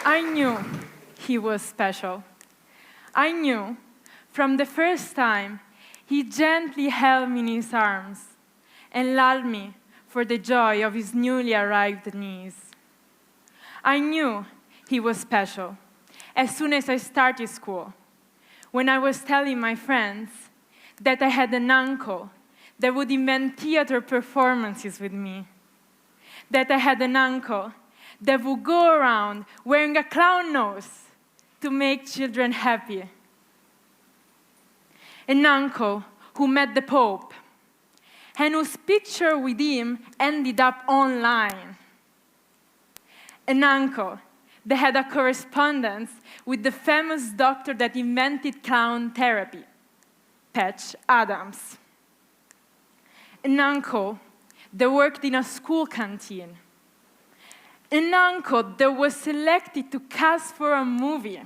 I knew he was special. I knew from the first time he gently held me in his arms and lulled me for the joy of his newly arrived niece. I knew he was special as soon as I started school, when I was telling my friends that I had an uncle that would invent theater performances with me, that I had an uncle that would go around wearing a clown nose to make children happy, an uncle who met the Pope and whose picture with him ended up online, an uncle that had a correspondence with the famous doctor that invented clown therapy, Patch Adams, an uncle that worked in a school canteen, an uncle that was selected to cast for a movie.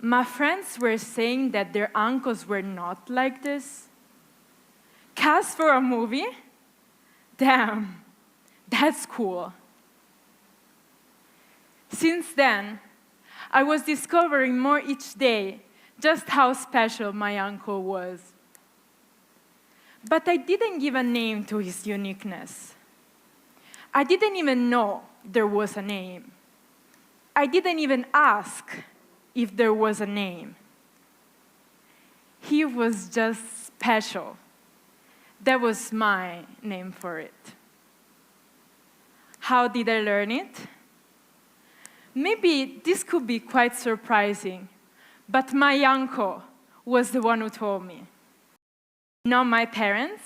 My friends were saying that their uncles were not like this. Cast for a movie? Damn, that's cool. Since then, I was discovering more each day just how special my uncle was. But I didn't give a name to his uniqueness. I didn't even know there was a name. I didn't even ask if there was a name. He was just special. That was my name for it. How did I learn it? Maybe this could be quite surprising, but my uncle was the one who told me. Not my parents,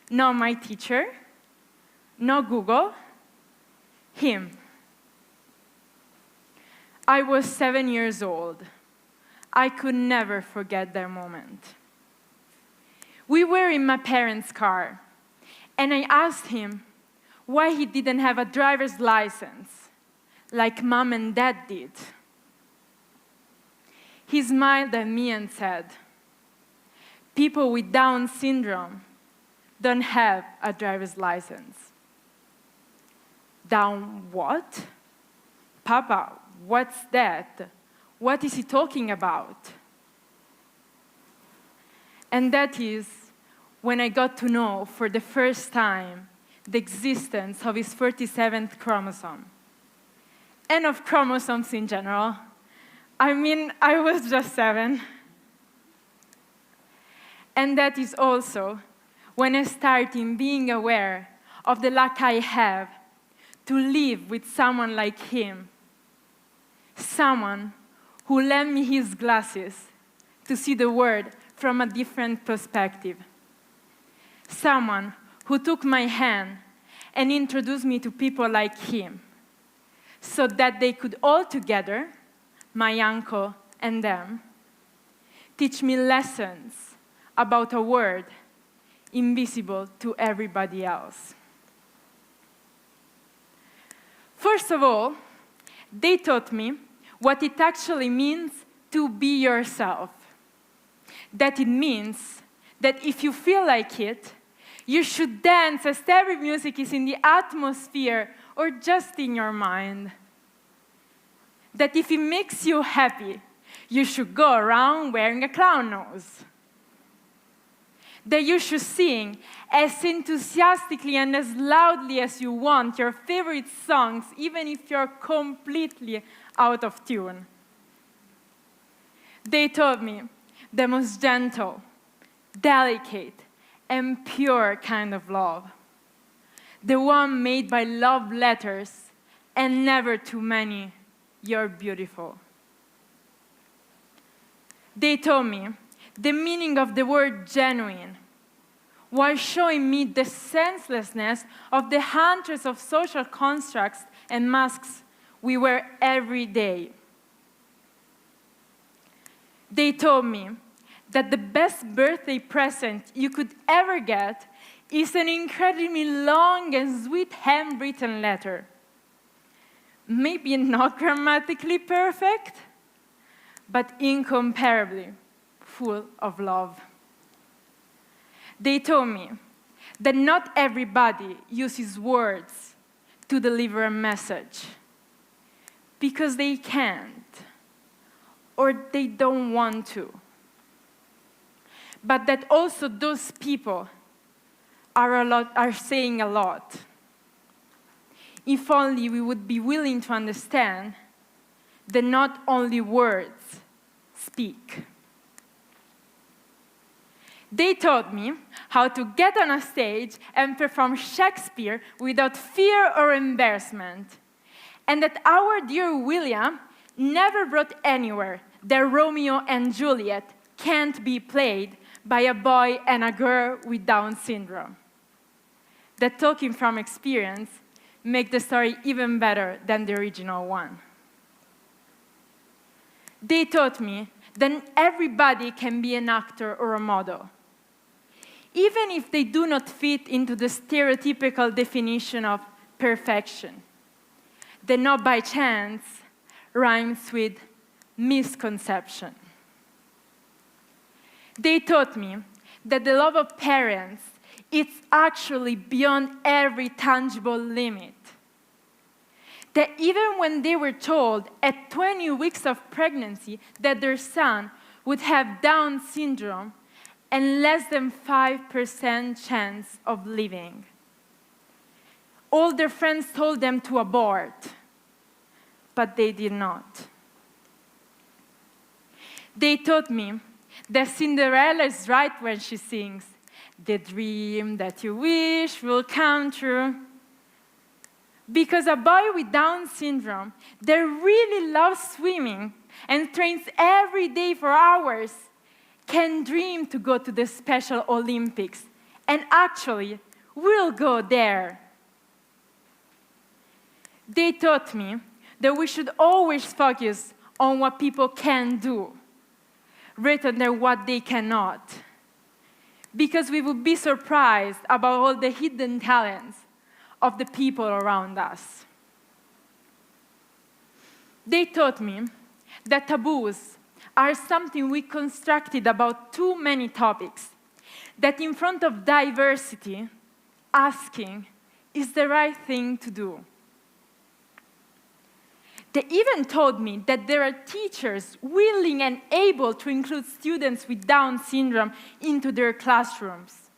not my teacher, not Google, him. I was 7 years old. I could never forget that moment. We were in my parents' car, and I asked him why he didn't have a driver's license, like Mom and Dad did. He smiled at me and said, "People with Down syndrome don't have a driver's license." Down what? Papa, what's that? What is he talking about? And that is when I got to know for the first time the existence of his 47th chromosome, and of chromosomes in general. I mean, I was just 7. And that is also when I started being aware of the luck I have to live with someone like him, someone who lent me his glasses to see the world from a different perspective, someone who took my hand and introduced me to people like him, so that they could all together, my uncle and them, teach me lessons about a world invisible to everybody else. First of all, they taught me what it actually means to be yourself. That it means that if you feel like it, you should dance as every music is in the atmosphere or just in your mind. That if it makes you happy, you should go around wearing a clown nose. That you should sing as enthusiastically and as loudly as you want your favorite songs, even if you're completely out of tune. They taught me the most gentle, delicate, and pure kind of love. The one made by love letters and never too many, "You're beautiful." They told me the meaning of the word genuine, while showing me the senselessness of the hundreds of social constructs and masks we wear every day. They told me that the best birthday present you could ever get is an incredibly long and sweet handwritten letter. Maybe not grammatically perfect, but incomparably full of love. They told me that not everybody uses words to deliver a message because they can't or they don't want to. But that also those people are saying a lot. If only we would be willing to understand that not only words speak. They taught me how to get on a stage and perform Shakespeare without fear or embarrassment, and that our dear William never wrote anywhere that Romeo and Juliet can't be played by a boy and a girl with Down syndrome. That talking from experience makes the story even better than the original one. They taught me that everybody can be an actor or a model, even if they do not fit into the stereotypical definition of perfection. That not by chance rhymes with misconception. They taught me that the love of parents is actually beyond every tangible limit. That even when they were told at 20 weeks of pregnancy that their son would have Down syndrome and less than 5% chance of living, all their friends told them to abort, but they did not. They taught me that Cinderella is right when she sings, "The dream that you wish will come true." Because a boy with Down syndrome that really loves swimming and trains every day for hours can dream to go to the Special Olympics and actually will go there. They taught me that we should always focus on what people can do rather than what they cannot, because we would be surprised about all the hidden talents of the people around us. They taught me that taboos are something we constructed about too many topics, that in front of diversity, asking is the right thing to do. They even told me that there are teachers willing and able to include students with Down syndrome into their classrooms,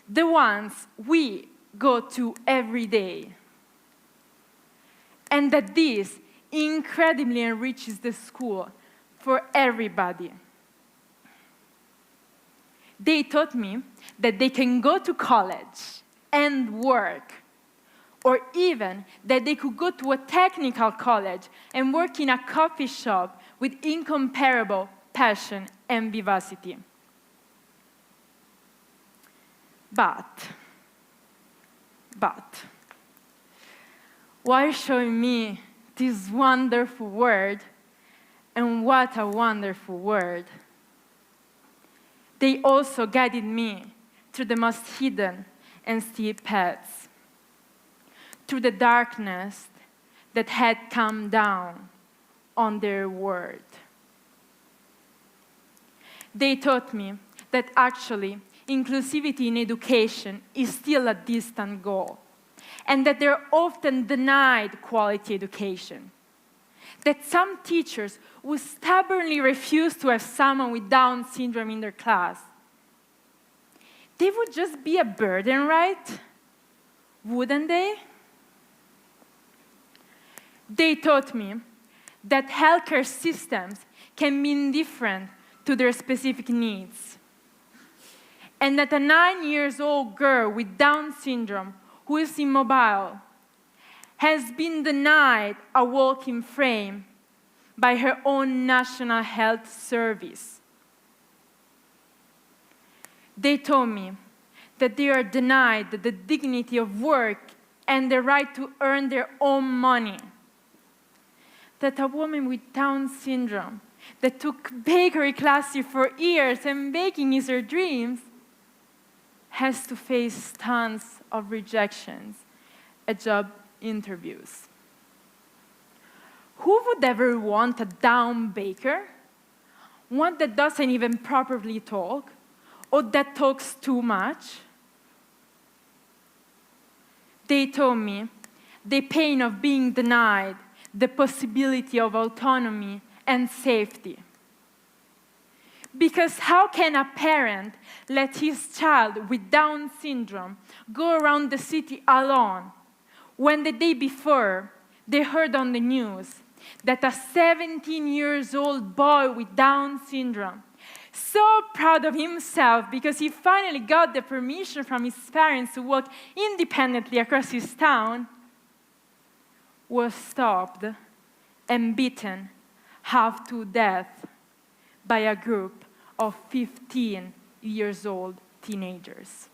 the ones we go to every day, and that this incredibly enriches the school for everybody. They taught me that they can go to college and work, or even that they could go to a technical college and work in a coffee shop with incomparable passion and vivacity. But, while showing me this wonderful word, and what a wonderful word, they also guided me through the most hidden and steep paths, through the darkness that had come down on their world. They taught me that actually inclusivity in education is still a distant goal, and that they're often denied quality education. That some teachers would stubbornly refuse to have someone with Down syndrome in their class. They would just be a burden, right? Wouldn't they? They taught me that healthcare systems can be indifferent to their specific needs, and that a 9-year-old girl with Down syndrome who is immobile has been denied a walking frame by her own National Health Service. They told me that they are denied the dignity of work and the right to earn their own money. That a woman with Down syndrome that took bakery classes for years and baking is her dreams has to face tons of rejections at job interviews. Who would ever want a Down baker? One that doesn't even properly talk, or that talks too much? They told me the pain of being denied the possibility of autonomy and safety. Because how can a parent let his child with Down syndrome go around the city alone when the day before they heard on the news that a 17-year-old boy with Down syndrome, so proud of himself because he finally got the permission from his parents to walk independently across his town, was stopped and beaten half to death by a group of 15-year-old teenagers.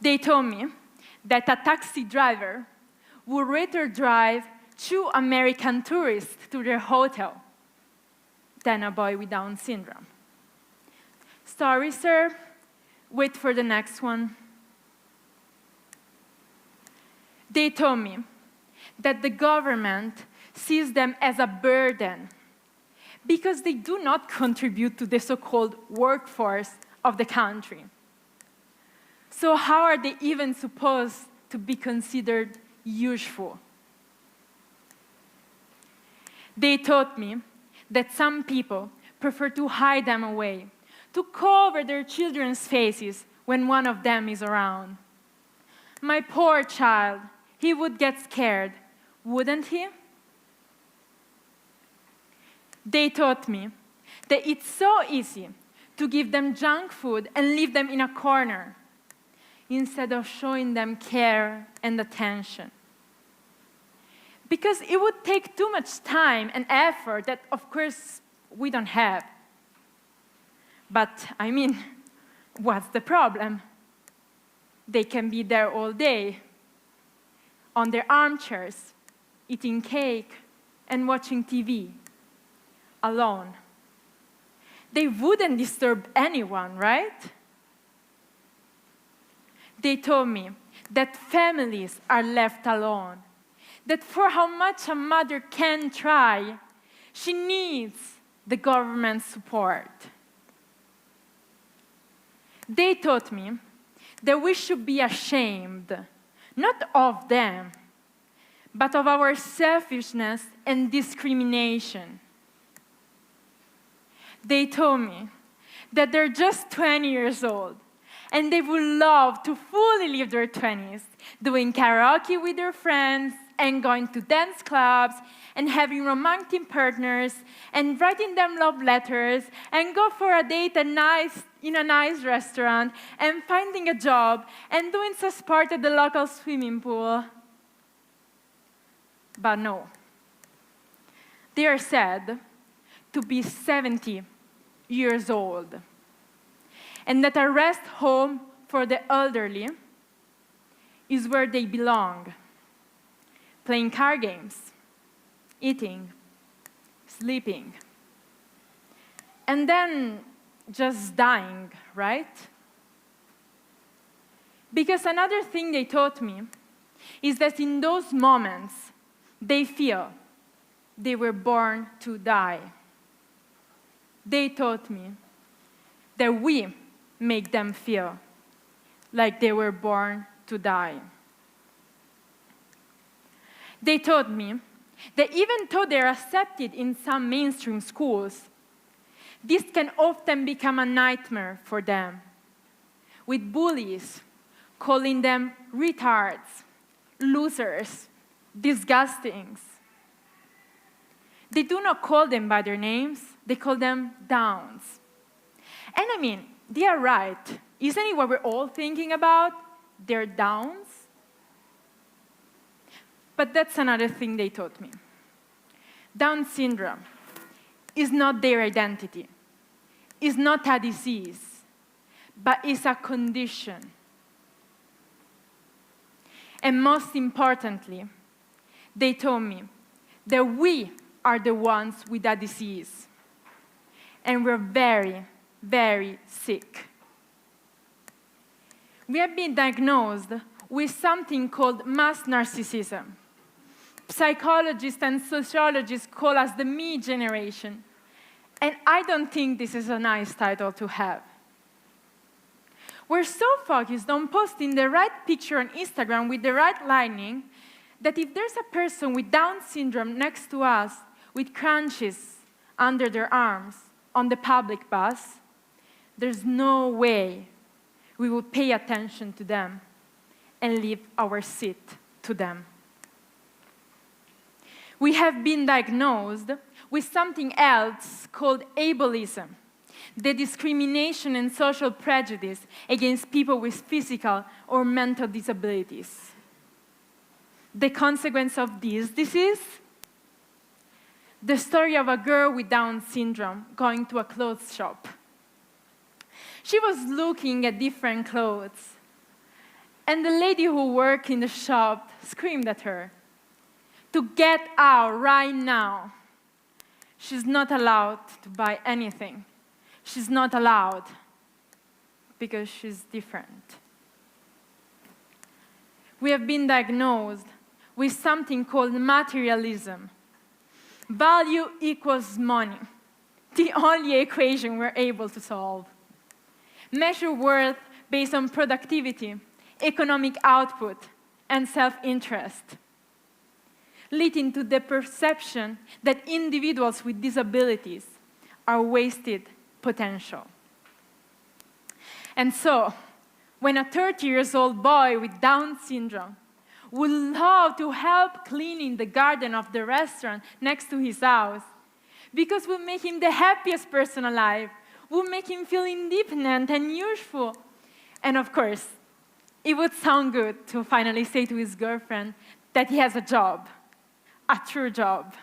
They told me that a taxi driver would rather drive 2 American tourists to their hotel than a boy with Down syndrome. Sorry, sir. Wait for the next one. They told me that the government sees them as a burden because they do not contribute to the so-called workforce of the country. So how are they even supposed to be considered useful? They taught me that some people prefer to hide them away, to cover their children's faces when one of them is around. My poor child, he would get scared, wouldn't he? They taught me that it's so easy to give them junk food and leave them in a corner instead of showing them care and attention. Because it would take too much time and effort that, of course, we don't have. But, I mean, what's the problem? They can be there all day, on their armchairs, eating cake and watching TV, alone. They wouldn't disturb anyone, right? They told me that families are left alone, that for how much a mother can try, she needs the government's support. They taught me that we should be ashamed, not of them, but of our selfishness and discrimination. They told me that they're just 20 years old, and they would love to fully live their 20s, doing karaoke with their friends, and going to dance clubs, and having romantic partners, and writing them love letters, and go for a date in a nice restaurant, and finding a job, and doing some sport at the local swimming pool. But no. They are said to be 70 years old, and that a rest home for the elderly is where they belong, playing card games, eating, sleeping, and then just dying, right? Because another thing they taught me is that in those moments, they feel they were born to die. They taught me that we make them feel like they were born to die. They taught me that even though they're accepted in some mainstream schools, this can often become a nightmare for them, with bullies calling them retards, losers, disgustings. They do not call them by their names, they call them downs. And I mean, they are right. Isn't it what we're all thinking about? They're downs? But that's another thing they taught me. Down syndrome is not their identity. It's not a disease, but it's a condition. And most importantly, they told me that we are the ones with that disease. And we're very, very sick. We have been diagnosed with something called mass narcissism. Psychologists and sociologists call us the me generation. And I don't think this is a nice title to have. We're so focused on posting the right picture on Instagram with the right lighting that if there's a person with Down syndrome next to us with crunches under their arms on the public bus, there's no way we will pay attention to them and leave our seat to them. We have been diagnosed with something else called ableism, the discrimination and social prejudice against people with physical or mental disabilities. The consequence of this disease? The story of a girl with Down syndrome going to a clothes shop. She was looking at different clothes, and the lady who worked in the shop screamed at her to get out right now. She's not allowed to buy anything. She's not allowed because she's different. We have been diagnosed with something called materialism. Value equals money, the only equation we're able to solve. Measure worth based on productivity, economic output, and self-interest, leading to the perception that individuals with disabilities are wasted potential. And so, when a 30-year-old boy with Down syndrome would love to help cleaning the garden of the restaurant next to his house, because it would make him the happiest person alive, would make him feel independent and useful. And of course, it would sound good to finally say to his girlfriend that he has a job, a true job.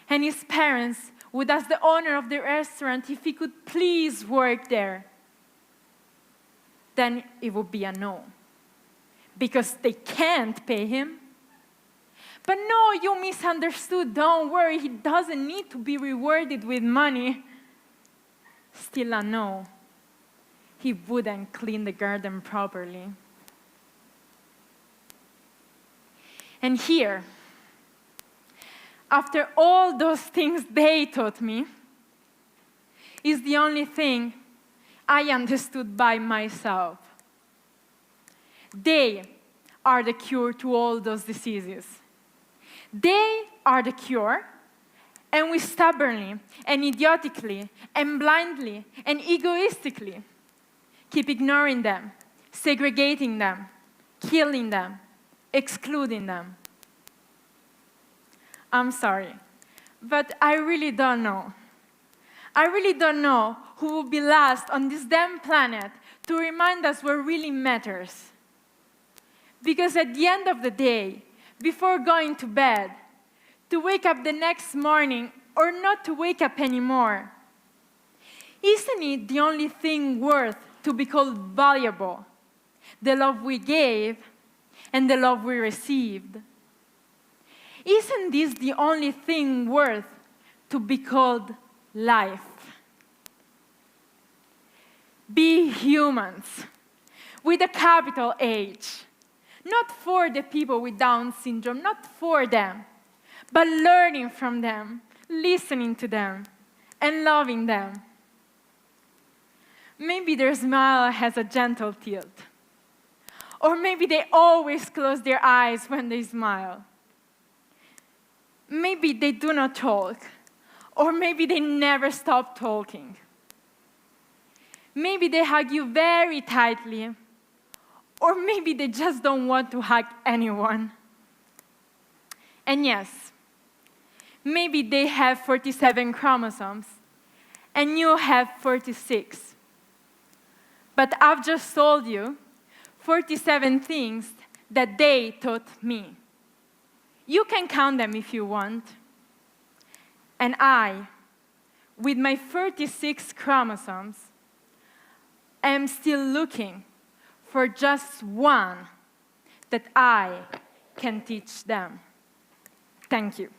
And his parents would ask the owner of the restaurant if he could please work there. Then it would be a no, because they can't pay him. But no, you misunderstood. Don't worry, he doesn't need to be rewarded with money. Still a no. He wouldn't clean the garden properly. And here, after all those things they taught me, is the only thing I understood by myself. They are the cure to all those diseases. They are the cure, and we stubbornly and idiotically and blindly and egoistically keep ignoring them, segregating them, killing them, excluding them. I'm sorry, but I really don't know. I really don't know who will be last on this damn planet to remind us what really matters. Because at the end of the day, before going to bed, to wake up the next morning or not to wake up anymore, isn't it the only thing worth to be called valuable? The love we gave and the love we received. Isn't this the only thing worth to be called life? Be humans with a capital H. Not for the people with Down syndrome, not for them, but learning from them, listening to them, and loving them. Maybe their smile has a gentle tilt. Or maybe they always close their eyes when they smile. Maybe they do not talk. Or maybe they never stop talking. Maybe they hug you very tightly. Or maybe they just don't want to hug anyone. And yes, maybe they have 47 chromosomes, and you have 46. But I've just told you 47 things that they taught me. You can count them if you want. And I, with my 36 chromosomes, am still looking for just one that I can teach them. Thank you.